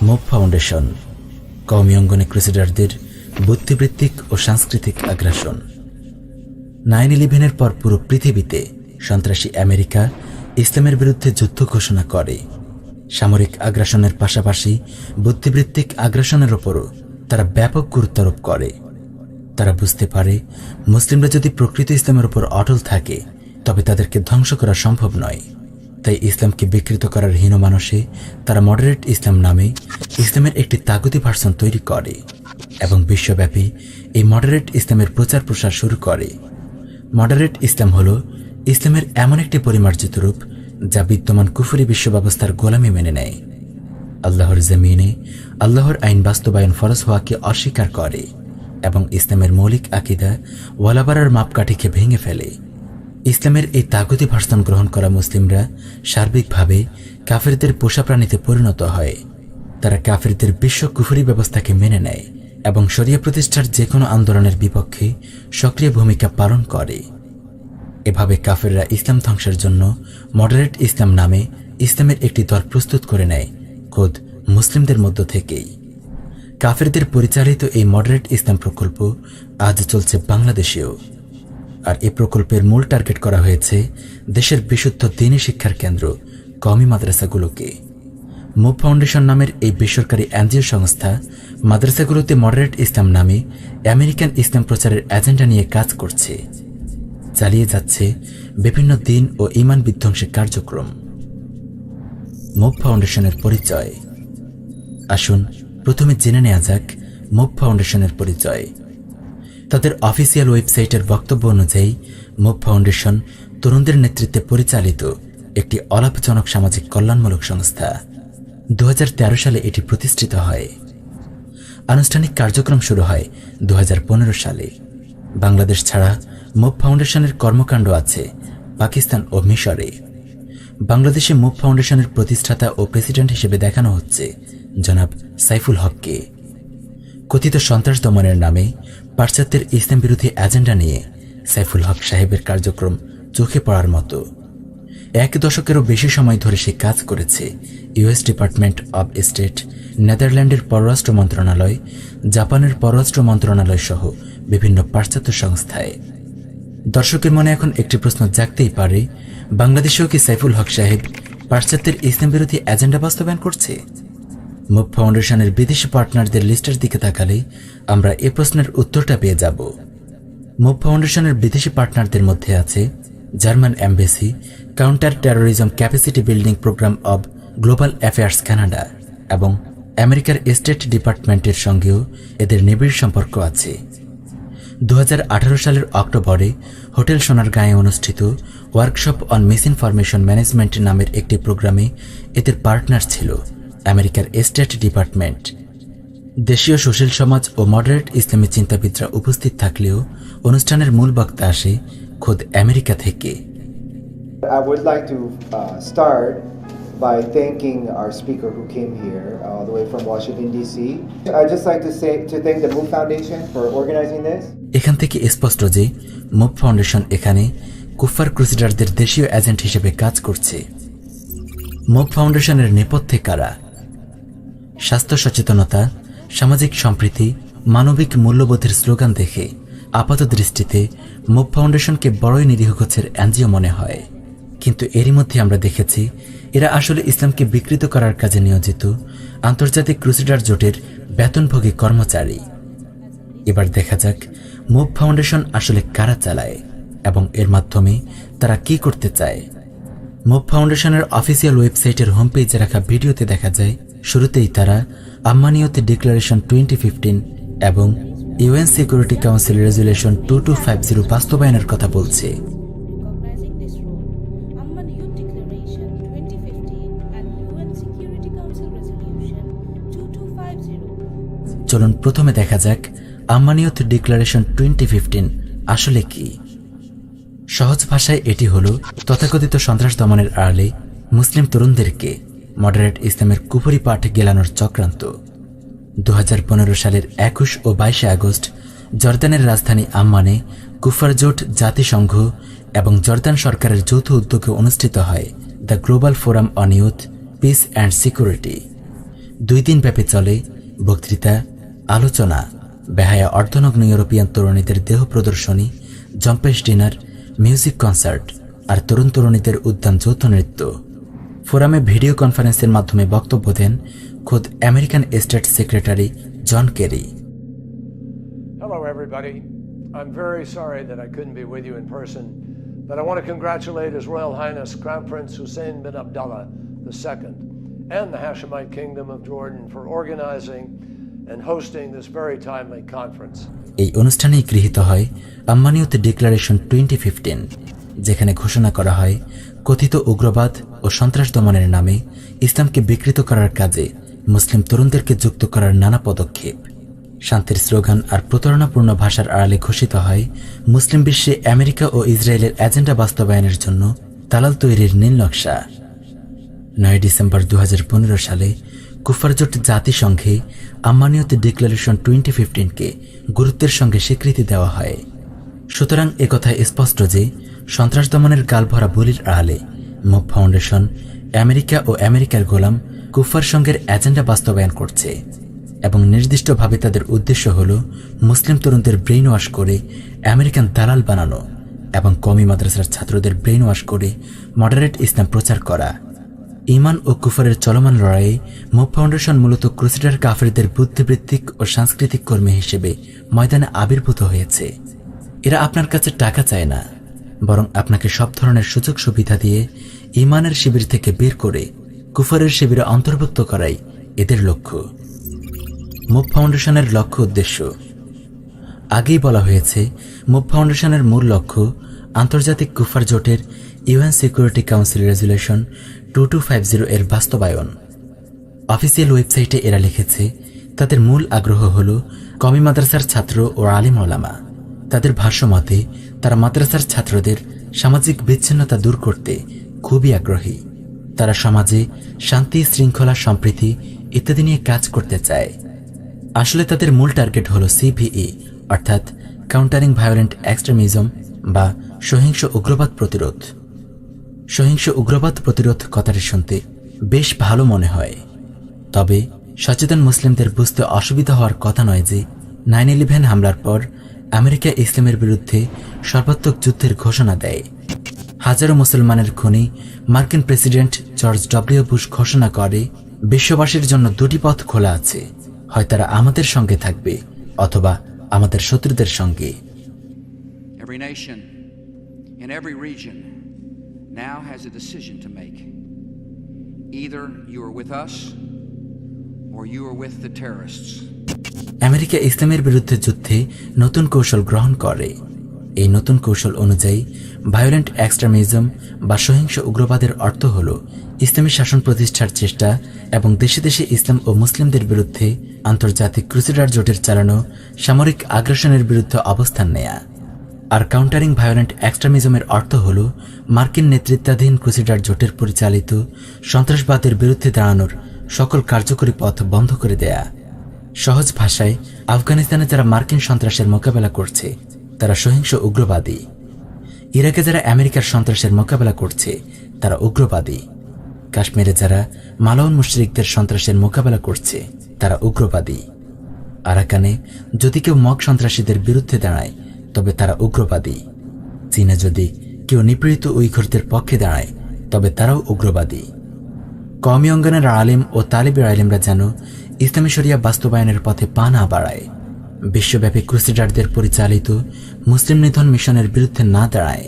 Move foundation কওমি অঙ্গনে ক্রুসেডারদের বুদ্ধিবৃত্তিক ও সাংস্কৃতিক আগ্রাসন। 9/11-এর পর পুরো পৃথিবীতে সন্ত্রাসী আমেরিকা ইসলামের বিরুদ্ধে যুদ্ধ ঘোষণা করে। সামরিক আগ্রাসনের পাশাপাশি বুদ্ধিবৃত্তিক আগ্রাসনের ওপরও তারা ব্যাপক গুরুত্ব আরোপ করে। তারা বুঝতে পারে মুসলিমরা যদি প্রকৃত ইসলামের উপর অটল থাকে তবে তাদেরকে ধ্বংস করা সম্ভব নয়। তাই ইসলামকে বিকৃত করার হীন মানসে তারা মডারেট ইসলাম নামে ইসলামের একটি তাগুতি ভার্সন তৈরি করে এবং বিশ্বব্যাপী এই মডারেট ইসলামের প্রচার প্রসার শুরু করে। মডারেট ইসলাম হল ইসলামের এমন একটি পরিমার্জিত রূপ যা বিদ্যমান কুফরি বিশ্ব ব্যবস্থার গোলামি মেনে নেয়, আল্লাহর জমিনে আল্লাহর আইন বাস্তবায়ন ফরজ হওয়াকে অস্বীকার করে এবং ইসলামের মৌলিক আকীদা ওয়ালাবারার মাপকাঠিকে ভেঙে ফেলে। ইসলামের এই তাগুতি ভার্সন গ্রহণ করা মুসলিমরা সার্বিকভাবে কাফেরদের পোষা প্রাণীতে পরিণত হয়। তারা কাফেরদের বিশ্ব কুফরি ব্যবস্থাকে মেনে নেয় এবং শরিয়া প্রতিষ্ঠার যে কোনো আন্দোলনের বিপক্ষে সক্রিয় ভূমিকা পালন করে। এভাবে কাফেররা ইসলাম ধ্বংসের জন্য মডারেট ইসলাম নামে ইসলামের একটি দল প্রস্তুত করে নেয় খোদ মুসলিমদের মধ্য থেকেই। কাফেরদের পরিচালিত এই মডারেট ইসলাম প্রকল্প আজ চলছে বাংলাদেশেও। আর এই প্রকল্পের মূল টার্গেট করা হয়েছে দেশের বিশুদ্ধ দ্বীনি শিক্ষার কেন্দ্র কওমি মাদ্রাসাগুলোকে। মুভ ফাউন্ডেশন নামের এই বেসরকারি এনজিও সংস্থা মাদ্রাসাগুলোতে মডারেট ইসলাম নামে আমেরিকান ইসলাম প্রচারের এজেন্ডা নিয়ে কাজ করছে, চালিয়ে যাচ্ছে বিভিন্ন দিন ও ঈমান বিধ্বংসী কার্যক্রম। মুভ ফাউন্ডেশনের পরিচয়। আসুন প্রথমে জেনে নেওয়া যাক মুভ ফাউন্ডেশনের পরিচয়। তাদের অফিসিয়াল ওয়েবসাইটের বক্তব্য অনুযায়ী মুভ ফাউন্ডেশন তরুণদের নেতৃত্বে পরিচালিত একটি অলাভজনক সামাজিক কল্যাণমূলক সংস্থা। 2013 সালে এটি প্রতিষ্ঠিত হয়। আনুষ্ঠানিক কার্যক্রম শুরু হয় 2015 সালে। বাংলাদেশ ছাড়া মুভ ফাউন্ডেশনের কর্মকাণ্ড আছে পাকিস্তান ও মিশরে। বাংলাদেশে মুভ ফাউন্ডেশনের প্রতিষ্ঠাতা ও প্রেসিডেন্ট হিসেবে দেখানো হচ্ছে জনাব সাইফুল হককে। কথিত সন্ত্রাস দমনের নামে পাশ্চাত্যের ইসলাম বিরোধী এজেন্ডা নিয়ে সাইফুল হক সাহেবের কার্যক্রম চোখে পড়ার মতো। 1 দশকেরও বেশি সময় ধরে সে কাজ করেছে ইউএস ডিপার্টমেন্ট অব স্টেট, নেদারল্যান্ডের পররাষ্ট্র মন্ত্রণালয়, জাপানের পররাষ্ট্র মন্ত্রণালয় সহ বিভিন্ন পাশ্চাত্য সংস্থায়। দর্শকের মনে এখন একটি প্রশ্ন জাগতেই পারে, বাংলাদেশেও কি সাইফুল হক সাহেব পাশ্চাত্যের ইসলাম বিরোধী এজেন্ডা বাস্তবায়ন করছে? মুভ ফাউন্ডেশনের বিদেশি পার্টনারদের লিস্টের দিকে তাকালে আমরা এ প্রশ্নের উত্তরটা পেয়ে যাব। মুভ ফাউন্ডেশনের বিদেশি পার্টনারদের মধ্যে আছে German embassy, counter terrorism capacity building program of global affairs Canada এবং আমেরিকার স্টেট ডিপার্টমেন্টের সঙ্গেও এদের নিবিড় সম্পর্ক আছে। 2018 সালের অক্টোবরে হোটেল সোনারগাঁয়ে অনুষ্ঠিত ওয়ার্কশপ অন মিসইনফরমেশন ম্যানেজমেন্ট নামের একটি প্রোগ্রামে এদের পার্টনার ছিল আমেরিকার স্টেট ডিপার্টমেন্ট। দেশীয় সুশীল সমাজ ও মডারেট ইসলামী চিন্তাবিদরা উপস্থিত থাকলেও অনুষ্ঠানের মূল বক্তা আসে খোদ আমেরিকা থেকে। I would like to start by thanking our speaker who came here all the way from Washington DC. I'd just like to thank the Move Foundation for organizing this. এখান থেকে স্পষ্ট যে মুভ ফাউন্ডেশন এখানে কুফার ক্রুসেডারদের দেশীয় agent হিসেবে কাজ করছে। মুভ ফাউন্ডেশনের নেপথ্যে কারা? স্বাস্থ্য সচেতনতা, সামাজিক সম্প্রীতি, মানবিক মূল্যবোধের স্লোগান দেখে আপাত দৃষ্টিতে মুভ ফাউন্ডেশনকে বড়ই নিরীহ গোছের এনজিও মনে হয়, কিন্তু এরই মধ্যে আমরা দেখেছি এরা আসলে ইসলামকে বিকৃত করার কাজে নিয়োজিত আন্তর্জাতিক ক্রুসেডার জোটের বেতনভোগী কর্মচারী। এবার দেখা যাক মুভ ফাউন্ডেশন আসলে কারা চালায় এবং এর মাধ্যমে তারা কি করতে চায়। মুভ ফাউন্ডেশনের অফিসিয়াল ওয়েবসাইটের হোম পেজে রাখা ভিডিওতে দেখা যায় শুরুতেই তারা আম্মানিয়ত ডিক্লারেশন 2015 এবং ইউএন সিকিউরিটি কাউন্সিল রেজুলেশন 2250 বাস্তবায়নের কথা বলছে। চলুন প্রথমে দেখা যাক আম্মানিয়ত ডিক্লারেশন 2015 আসলে কি। সহজ ভাষায় এটি হল তথাকথিত সন্ত্রাস দমনের আড়ালে মুসলিম তরুণদেরকে মডারেট ইসলামের কুফরি পাঠ গেলানোর চক্রান্ত। 2015 সালের 21 ও 22 আগস্ট জর্দানের রাজধানী আম্মানে কুফার জোট, জাতিসংঘ এবং জর্দান সরকারের যৌথ উদ্যোগে অনুষ্ঠিত হয় the global forum on youth, piece and security. 2 দিন ব্যাপী চলে বক্তৃতা, আলোচনা, বেহায়া অর্ধনগ্ন ইউরোপিয়ান তরুণীদের দেহ প্রদর্শনী, জম্পেশ ডিনার, মিউজিক কনসার্ট আর তরুণ তরুণীদের উদ্যান যৌথ নৃত্য। ফোরামে ভিডিও কনফারেন্সের মাধ্যমে বক্তব্য দেন খোদ American state secretary John Kerry. Hello, everybody. I'm very sorry that I couldn't be with you in person, but I want to congratulate His Royal Highness Crown Prince Hussein bin Abdullah II and the Hashemite Kingdom of Jordan for organizing and hosting this very timely conference. এই অনুষ্ঠানেই গৃহীত হয় আম্মানিয়ত declaration 2015, যেখানে ঘোষণা করা হয় কথিত উগ্রবাদ ও সন্ত্রাস দমনের নামে ইসলামকে বিকৃত করার কাজে মুসলিম তরুণদেরকে যুক্ত করার নানা পদক্ষেপ। শান্তির স্লোগান আর প্রতারণাপূর্ণ ভাষার আড়ালে ঘোষিত হয় মুসলিম বিশ্বে আমেরিকা ও ইসরায়েলের এজেন্ডা বাস্তবায়নের জন্য দালাল তৈরির নীল নকশা। 9 ডিসেম্বর 2015 সালে কুফারজোট জাতিসংঘে আম্মানিয়ত ডিক্লারেশন 2015-কে গুরুত্বের সঙ্গে স্বীকৃতি দেওয়া হয়। সুতরাং একথায় স্পষ্ট যে সন্ত্রাস দমনের গালভরা বলির আড়ালে মুভ ফাউন্ডেশন আমেরিকা ও আমেরিকার গোলাম কুফার সংঘের এজেন্ডা বাস্তবায়ন করছে এবং নির্দিষ্টভাবে তাদের উদ্দেশ্য হল মুসলিম তরুণদের ব্রেইন ওয়াশ করে আমেরিকান দালাল বানানো এবং কওমি মাদ্রাসার ছাত্রদের ব্রেইন ওয়াশ করে মডারেট ইসলাম প্রচার করা। ইমান ও কুফারের চলমান লড়াইয়ে মুভ ফাউন্ডেশন মূলত ক্রুসেডার কাফেরদের বুদ্ধিবৃত্তিক ও সাংস্কৃতিক কর্মী হিসেবে ময়দানে আবির্ভূত হয়েছে। এরা আপনার কাছে টাকা চায় না, বরং আপনাকে সব ধরনের সুযোগ সুবিধা দিয়ে ইমানের শিবির থেকে বের করে কুফারের শিবিরে অন্তর্ভুক্ত করাই এদের লক্ষ্য। মুভ ফাউন্ডেশনের লক্ষ্য উদ্দেশ্য আগেই বলা হয়েছে। মুভ ফাউন্ডেশনের মূল লক্ষ্য আন্তর্জাতিক কুফার জোটের ইউএন সিকিউরিটি কাউন্সিল রেজুলেশন 2250 এর বাস্তবায়ন। অফিসিয়াল ওয়েবসাইটে এরা লিখেছে তাদের মূল আগ্রহ হল কওমি মাদ্রাসার ছাত্র ও আলিম ওলামা। তাদের ভাষ্যমতে তারা মাদ্রাসার ছাত্রদের সামাজিক বিচ্ছিন্নতা দূর করতে খুবই আগ্রহী। তারা সমাজে শান্তি, শৃঙ্খলা, সম্প্রীতি ইত্যাদি নিয়ে কাজ করতে চায়। আসলে তাদের মূল টার্গেট হল সিভিই, অর্থাৎ কাউন্টারিং ভায়োলেন্ট এক্সট্রিমিজম বা সহিংস উগ্রবাদ প্রতিরোধ। সহিংস উগ্রবাদ প্রতিরোধ কথাটি শুনতে বেশ ভালো মনে হয়, তবে সচেতন মুসলিমদের বুঝতে অসুবিধা হওয়ার কথা নয় যে 9/11 হামলার পর আমেরিকা ইসলামের বিরুদ্ধে সর্বাত্মক যুদ্ধের ঘোষণা দেয়। হাজারো মুসলমানের খুনি মার্কিন প্রেসিডেন্ট জর্জ ডব্লিউ বুশ ঘোষণা করে বিশ্ববাসীর জন্য 2টি পথ খোলা আছে, হয় তারা আমাদের সঙ্গে থাকবে অথবা আমাদের শত্রুদের সঙ্গে। Every nation in every region now has a decision to make. Either you are with us or you are with the terrorists. America ইসলামের বিরুদ্ধে যুদ্ধে নতুন কৌশল গ্রহণ করে। এই নতুন কৌশল অনুযায়ী ভায়োলেন্ট এক্সট্রিমিজম বা সহিংস উগ্রবাদের অর্থ হল ইসলামী শাসন প্রতিষ্ঠার চেষ্টা এবং দেশে দেশে ইসলাম ও মুসলিমদের বিরুদ্ধে আন্তর্জাতিক ক্রুসেডার জোটের চালানো সামরিক আগ্রাসনের বিরুদ্ধে অবস্থান নেয়া। আর কাউন্টারিং ভায়োলেন্ট এক্সট্রিমিজমের অর্থ হল মার্কিন নেতৃত্বাধীন ক্রুসেডার জোটের পরিচালিত সন্ত্রাসবাদের বিরুদ্ধে দাঁড়ানোর সকল কার্যকরী পথ বন্ধ করে দেয়া। সহজ ভাষায় আফগানিস্তানে যারা মার্কিন সন্ত্রাসের মোকাবেলা করছে তারা সহিংস উগ্রবাদী। ইরাকে যারা আমেরিকার সন্ত্রাসের মোকাবেলা করছে তারা উগ্রবাদী। কাশ্মীরে যারা মালাউন মুশরিকদের সন্ত্রাসের মোকাবেলা করছে তারা উগ্রবাদী। আরাকানে যদি কেউ মগ সন্ত্রাসীদের বিরুদ্ধে দাঁড়ায় তবে তারা উগ্রবাদী। চীনে যদি কেউ নিপীড়িত উইঘুরদের পক্ষে দাঁড়ায় তবে তারাও উগ্রবাদী। কওমি অঙ্গনের আলিম ও তালিবের আলিমরা যেন ইসলামী শরিয়া বাস্তবায়নের পথে পা না বাড়ায়, বিশ্বব্যাপী ক্রুসেডারদের পরিচালিত মুসলিম নিধন মিশনের বিরুদ্ধে না দাঁড়ায়,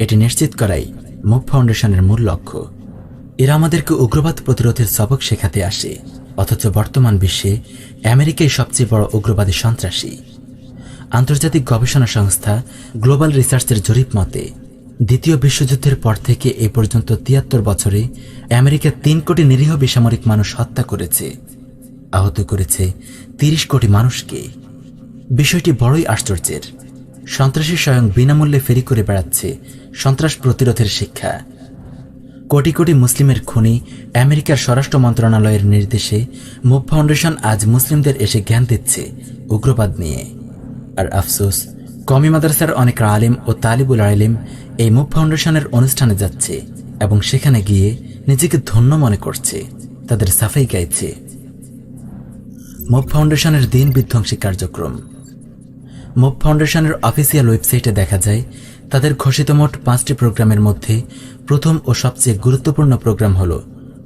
এটি নিশ্চিত করাই মুভ ফাউন্ডেশনের মূল লক্ষ্য। এরা আমাদেরকে উগ্রবাদ প্রতিরোধের সবক শেখাতে আসে, অথচ বর্তমান বিশ্বে আমেরিকাই সবচেয়ে বড় উগ্রবাদী সন্ত্রাসী। আন্তর্জাতিক গবেষণা সংস্থা গ্লোবাল রিসার্চের জরিপ মতে দ্বিতীয় বিশ্বযুদ্ধের পর থেকে এ পর্যন্ত 73 বছরে আমেরিকা 3 কোটি নিরীহ বেসামরিক মানুষ হত্যা করেছে, আহত করেছে 30 কোটি মানুষকে। বিষয়টি বড়ই আশ্চর্যের। সন্ত্রাসী স্বয়ং বিনামূল্যে ফেরি করে বেড়াচ্ছে সন্ত্রাস প্রতিরোধের শিক্ষা। কোটি কোটি মুসলিমের খুনি আমেরিকার স্বরাষ্ট্র মন্ত্রণালয়ের নির্দেশে মুভ ফাউন্ডেশন আজ মুসলিমদের এসে জ্ঞান দিচ্ছে উগ্রবাদ নিয়ে। আর আফসোস, কওমি মাদ্রাসার অনেক আলিম ও তালিবুল আলিম এই মুভ ফাউন্ডেশনের অনুষ্ঠানে যাচ্ছে এবং সেখানে গিয়ে নিজেকে ধন্য মনে করছে, তাদের সাফাই গাইছে। মুভ ফাউন্ডেশনের দিন বিধ্বংসী কার্যক্রম। মুভ ফাউন্ডেশনের অফিসিয়াল ওয়েবসাইটে দেখা যায় তাদের ঘোষিত মোট 5টি প্রোগ্রামের মধ্যে প্রথম ও সবচেয়ে গুরুত্বপূর্ণ প্রোগ্রাম হল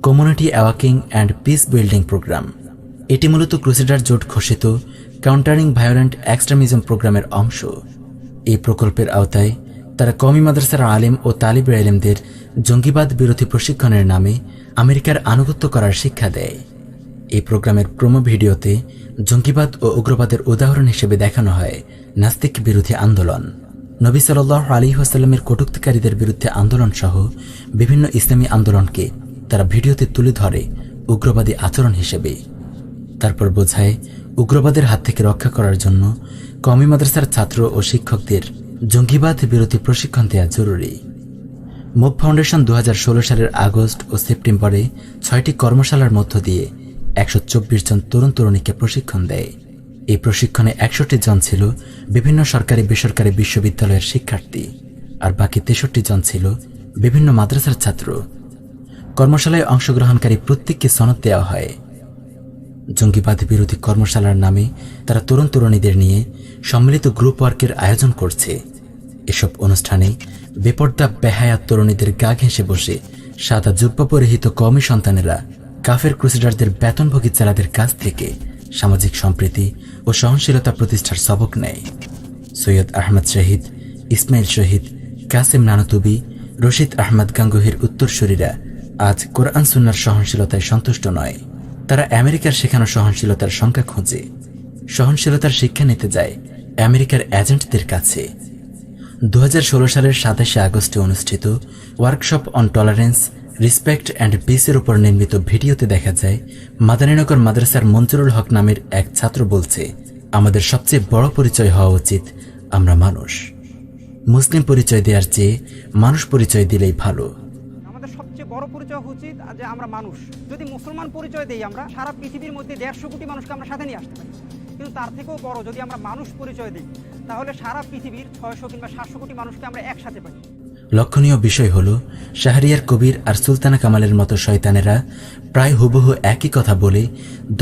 community awakening and peace building programme. এটি মূলত ক্রুসেডার জোট ঘোষিত কাউন্টারিং ভায়োলেন্ট এক্সট্রিমিজম প্রোগ্রামের অংশ। এই প্রকল্পের আওতায় তারা কওমি মাদ্রাসার আলেম ও তালিবে ইলমদের জঙ্গিবাদ বিরোধী প্রশিক্ষণের নামে আমেরিকার আনুগত্য করার শিক্ষা দেয়। এই প্রোগ্রামের প্রোমো ভিডিওতে জঙ্গিবাদ ও উগ্রবাদের উদাহরণ হিসেবে দেখানো হয় নাস্তিক বিরোধী আন্দোলন, নবী সাল্লাল্লাহু আলাইহি ওয়াসাল্লামের কটূক্তিকারীদের বিরুদ্ধে আন্দোলন সহ বিভিন্ন ইসলামী আন্দোলনকে তারা ভিডিওতে তুলে ধরে উগ্রবাদী আচরণ হিসেবে। তারপর বোঝায় উগ্রবাদের হাত থেকে রক্ষা করার জন্য কওমি মাদ্রাসার ছাত্র ও শিক্ষকদের জঙ্গিবাদ বিরোধী প্রশিক্ষণ দেওয়া জরুরি। মুভ ফাউন্ডেশন 2016 সালের আগস্ট ও সেপ্টেম্বরে 6টি কর্মশালার মধ্য দিয়ে 124 জন তরুণ তরুণীকে প্রশিক্ষণ দেয়। এই প্রশিক্ষণে 61 জন ছিল বিভিন্ন সরকারি বেসরকারি বিশ্ববিদ্যালয়ের শিক্ষার্থী, আর বাকি 63 জন ছিল বিভিন্ন মাদ্রাসার ছাত্র। কর্মশালায় অংশগ্রহণকারী প্রত্যেককে সনদ দেওয়া হয়। জঙ্গিবাদ বিরোধী কর্মশালার নামে তারা তরুণ তরুণীদের নিয়ে সম্মিলিত গ্রুপ ওয়ার্কের আয়োজন করছে। এসব অনুষ্ঠানে বেপর্দা বেহায়া তরুণীদের গা ঘেঁষে বসে সাদা জুব্বা পরিহিত কওমি সন্তানেরা কাফের ক্রুসেডারদের বেতনভোগী চেলাদের কাছ থেকে সামাজিক সম্প্রীতি ও সহনশীলতা প্রতিষ্ঠার সবক নেয়। সৈয়দ আহমদ শহীদ, ইসমাইল শহীদ, কাসেম নানুতুবি, রশিদ আহমদ গাঙ্গুহির উত্তরসূরিরা আজ কোরআন সুন্নাহর সহনশীলতায় সন্তুষ্ট নয়। তারা আমেরিকার শেখানো সহনশীলতার সংখ্যা খোঁজে, সহনশীলতার শিক্ষা নিতে যায় আমেরিকার এজেন্টদের কাছে। 2016 সালের 27 আগস্টে অনুষ্ঠিত workshop on tolerance, respect and পিসের উপর নির্মিত ভিডিওতে দেখা যায় মাদানীনগর মাদ্রাসার মঞ্জুরুল হক নামের এক ছাত্র বলছে, আমাদের সবচেয়ে বড় পরিচয় হওয়া উচিত আমরা মানুষ। মুসলিম পরিচয় দেওয়ার চেয়ে মানুষ পরিচয় দিলেই ভালো। আমাদের সবচেয়ে বড় পরিচয় উচিত যে আমরা মানুষ। যদি মুসলমান পরিচয় দেই, আমরা সারা পৃথিবীর মধ্যে 150 কোটি মানুষকে আমরা সাথে নিয়ে আসতে পারি। কিন্তু তার থেকেও বড় যদি আমরা মানুষ পরিচয় দিই, তাহলে সারা পৃথিবীর 600 কিংবা 700 কোটি মানুষকে আমরা একসাথে পাই। লক্ষণীয় বিষয় হল শাহরিয়ার কবির আর সুলতানা কামালের মতো শয়তানেরা প্রায় হুবহু একই কথা বলে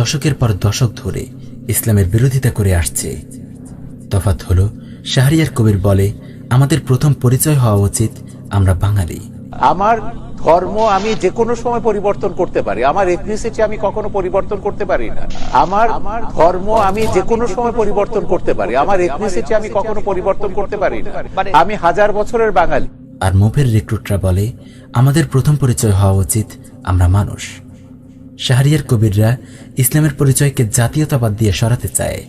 দশকের পর দশক ধরে ইসলামের বিরোধিতা করে আসছে। তফাৎ হল শাহরিয়ার কবির বলে, আমাদের প্রথম পরিচয় হওয়া উচিত আমরা বাঙালি। আমার ধর্ম আমি যে কোনো সময় পরিবর্তন করতে পারি, আমার এথনিসিটি আমি কখনো পরিবর্তন করতে পারি না। আমার ধর্ম আমি যে কোনো সময় পরিবর্তন করতে পারি, আমার এথনিসিটি আমি কখনো পরিবর্তন করতে পারি না। আমি 1000 বছরের বাঙালি। আর মুভের রিক্রুটরা বলে, আমাদের প্রথম পরিচয় হওয়া উচিত আমরা মানুষ। শাহরিয়ার কবিররা ইসলামের পরিচয়কে জাতীয়তাবাদ দিয়ে সরাতে চায়,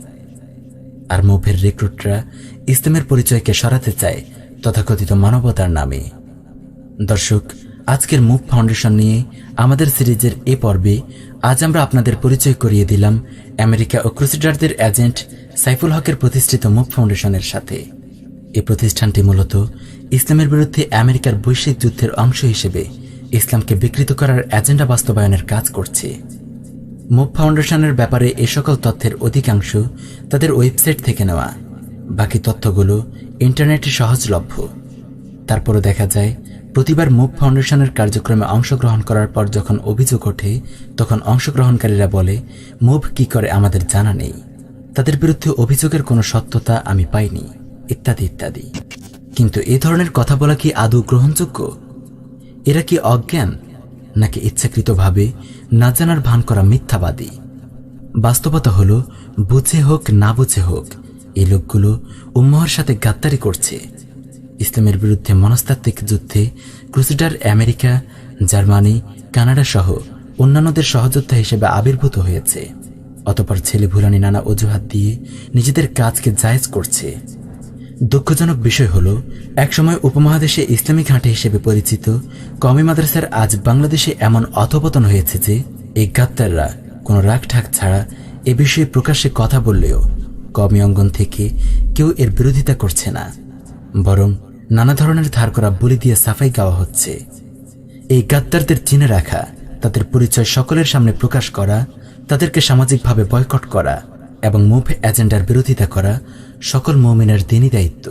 আর মুভের রিক্রুটরা ইসলামের পরিচয়কে সরাতে চায় তথাকথিত মানবতার নামে। দর্শক, আজকের মুভ ফাউন্ডেশন নিয়ে আমাদের সিরিজের এই পর্বে আজ আমরা আপনাদের পরিচয় করিয়ে দিলাম আমেরিকা ও ক্রুসেডারদের এজেন্ট সাইফুল হকের প্রতিষ্ঠিত মুভ ফাউন্ডেশনের সাথে। এই প্রতিষ্ঠানটি মূলত ইসলামের বিরুদ্ধে আমেরিকার বৈশ্বিক যুদ্ধের অংশ হিসেবে ইসলামকে বিকৃত করার এজেন্ডা বাস্তবায়নের কাজ করছে। মুভ ফাউন্ডেশনের ব্যাপারে এ সকল তথ্যের অধিকাংশ তাদের ওয়েবসাইট থেকে নেওয়া, বাকি তথ্যগুলো ইন্টারনেটে সহজলভ্য। তারপরও দেখা যায় প্রতিবার মুভ ফাউন্ডেশনের কার্যক্রমে অংশগ্রহণ করার পর যখন অভিযোগ ওঠে, তখন অংশগ্রহণকারীরা বলে মুভ কি করে আমাদের জানা নেই, তাদের বিরুদ্ধে অভিযোগের কোনো সত্যতা আমি পাইনি, ইত্যাদি ইত্যাদি। কিন্তু এ ধরনের কথা বলা কি আদৌ গ্রহণযোগ্য? এরা কি অজ্ঞান, নাকি ইচ্ছাকৃতভাবে না জানার ভান করা মিথ্যাবাদী? বাস্তবতা হলো, বুঝে হোক না বুঝে হোক, এই লোকগুলো উম্মাহর সাথে গাদ্দারি করছে। ইসলামের বিরুদ্ধে মনস্তাত্ত্বিক যুদ্ধে ক্রুসেডার আমেরিকা, জার্মানি, কানাডা সহ অন্যান্যদের সহযোদ্ধা হিসেবে আবির্ভূত হয়েছে। অতঃপর ছেলেভুলানি নানা অজুহাত দিয়ে নিজেদের কাজকে জায়েজ করছে। দুঃখজনক বিষয় হল, একসময় উপমহাদেশে ইসলামী ঘাঁটি হিসেবে পরিচিত কওমি মাদ্রাসার আজ বাংলাদেশে এমন অধপতন হয়েছে যে এই গাদ্দাররা কোনো রাগঢাক ছাড়া এ বিষয়ে প্রকাশ্যে কথা বললেও কওমি অঙ্গন থেকে কেউ এর বিরোধিতা করছে না, বরং নানা ধরনের ধার করা বলি দিয়ে সাফাই গাওয়া হচ্ছে। এই গাদ্দারদের চিনে রাখা, তাদের পরিচয় সকলের সামনে প্রকাশ করা, তাদেরকে সামাজিকভাবে বয়কট করা এবং মুভ এজেন্ডার বিরোধিতা করা সকল মুমিনের দিনই দায়িত্ব।